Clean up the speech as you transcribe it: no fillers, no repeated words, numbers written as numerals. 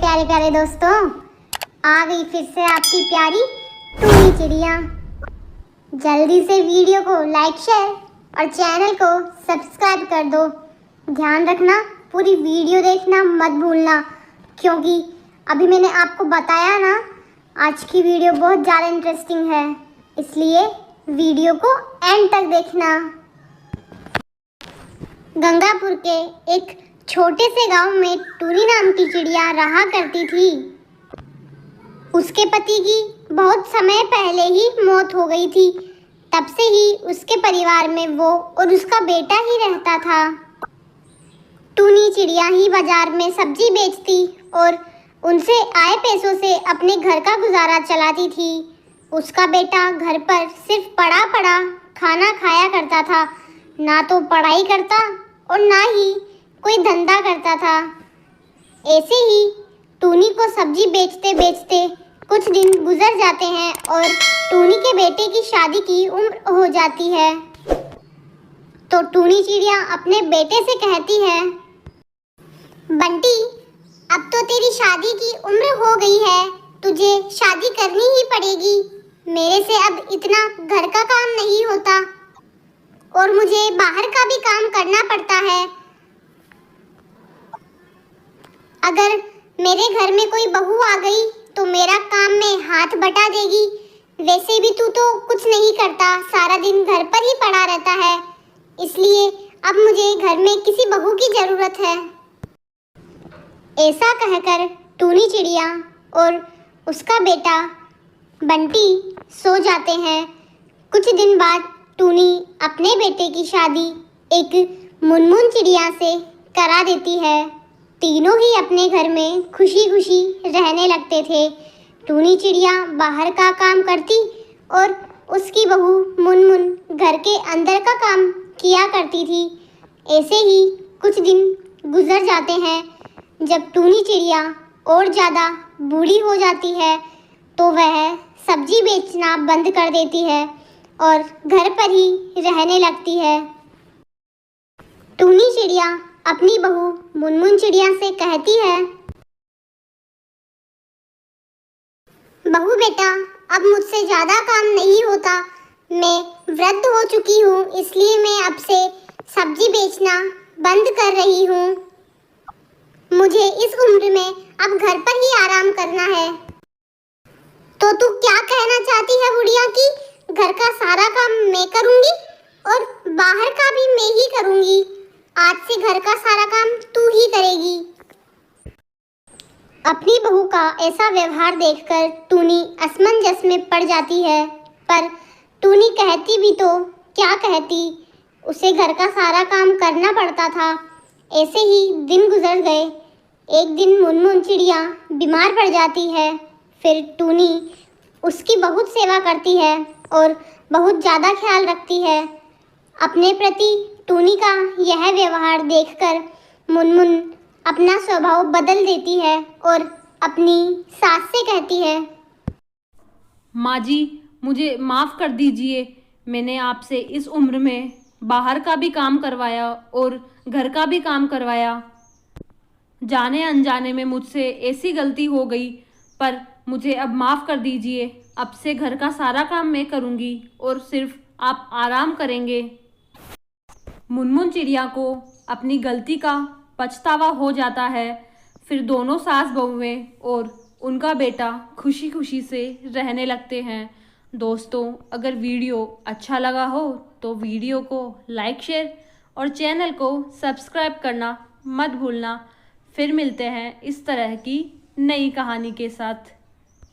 प्यारे प्यारे दोस्तों, आ गई फिर से आपकी प्यारी टूनी चिड़िया। जल्दी से वीडियो को लाइक शेयर और चैनल को सब्सक्राइब कर दो। ध्यान रखना, पूरी वीडियो देखना मत भूलना, क्योंकि अभी मैंने आपको बताया ना, आज की वीडियो बहुत ज़्यादा इंटरेस्टिंग है, इसलिए वीडियो को एंड तक देखना। गंगापुर के एक छोटे से गांव में टूनी नाम की चिड़िया रहा करती थी। उसके पति की बहुत समय पहले ही मौत हो गई थी। तब से ही उसके परिवार में वो और उसका बेटा ही रहता था। टूनी चिड़िया ही बाजार में सब्जी बेचती और उनसे आए पैसों से अपने घर का गुजारा चलाती थी। उसका बेटा घर पर सिर्फ पड़ा पड़ा खाना खाया करता था, ना तो पढ़ाई करता और ना ही कोई धंधा करता था। ऐसे ही टूनी को सब्जी बेचते बेचते कुछ दिन गुजर जाते हैं और टूनी के बेटे की शादी की उम्र हो जाती है। तो टूनी चिड़िया अपने बेटे से कहती है, बंटी, अब तो तेरी शादी की उम्र हो गई है, तुझे शादी करनी ही पड़ेगी। मेरे से अब इतना घर का काम नहीं होता और मुझे बाहर का भी काम करना पड़ता है। अगर मेरे घर में कोई बहू आ गई तो मेरा काम में हाथ बटा देगी। वैसे भी तू तो कुछ नहीं करता, सारा दिन घर पर ही पड़ा रहता है, इसलिए अब मुझे घर में किसी बहू की ज़रूरत है। ऐसा कहकर टूनी चिड़िया और उसका बेटा बंटी सो जाते हैं। कुछ दिन बाद टूनी अपने बेटे की शादी एक मुनमुन चिड़िया से करा देती है। तीनों ही अपने घर में खुशी खुशी रहने लगते थे। टूनी चिड़िया बाहर का काम करती और उसकी बहू मुनमुन घर के अंदर का काम किया करती थी। ऐसे ही कुछ दिन गुजर जाते हैं। जब टूनी चिड़िया और ज़्यादा बूढ़ी हो जाती है तो वह सब्जी बेचना बंद कर देती है और घर पर ही रहने लगती है। टूनी चिड़िया अपनी बहू मुनमुन चिड़िया से कहती है, बहू बेटा, अब मुझसे ज़्यादा काम नहीं होता, मैं वृद्ध हो चुकी हूँ, इसलिए मैं अब से सब्जी बेचना बंद कर रही हूँ। मुझे इस उम्र में अब घर पर ही आराम करना है। तो तू क्या कहना चाहती है बुढ़िया की घर का सारा काम मैं करूँगी और बाहर का भी मैं ही करूँगी? आज से घर का सारा काम तू ही करेगी। अपनी बहू का ऐसा व्यवहार देखकर टूनी असमंजस में पड़ जाती है, पर टूनी कहती भी तो क्या कहती, उसे घर का सारा काम करना पड़ता था। ऐसे ही दिन गुजर गए। एक दिन मुनमुन चिड़िया बीमार पड़ जाती है। फिर टूनी उसकी बहुत सेवा करती है और बहुत ज़्यादा ख्याल रखती है। अपने प्रति टूनी का यह व्यवहार देखकर मुनमुन अपना स्वभाव बदल देती है और अपनी सास से कहती है, माँ जी, मुझे माफ़ कर दीजिए, मैंने आपसे इस उम्र में बाहर का भी काम करवाया और घर का भी काम करवाया। जाने अनजाने में मुझसे ऐसी गलती हो गई, पर मुझे अब माफ़ कर दीजिए। अब से घर का सारा काम मैं करूँगी और सिर्फ आप आराम करेंगे। मुनमुन चिड़िया को अपनी गलती का पछतावा हो जाता है। फिर दोनों सास बहुएं और उनका बेटा खुशी खुशी से रहने लगते हैं। दोस्तों, अगर वीडियो अच्छा लगा हो तो वीडियो को लाइक शेयर और चैनल को सब्सक्राइब करना मत भूलना। फिर मिलते हैं इस तरह की नई कहानी के साथ।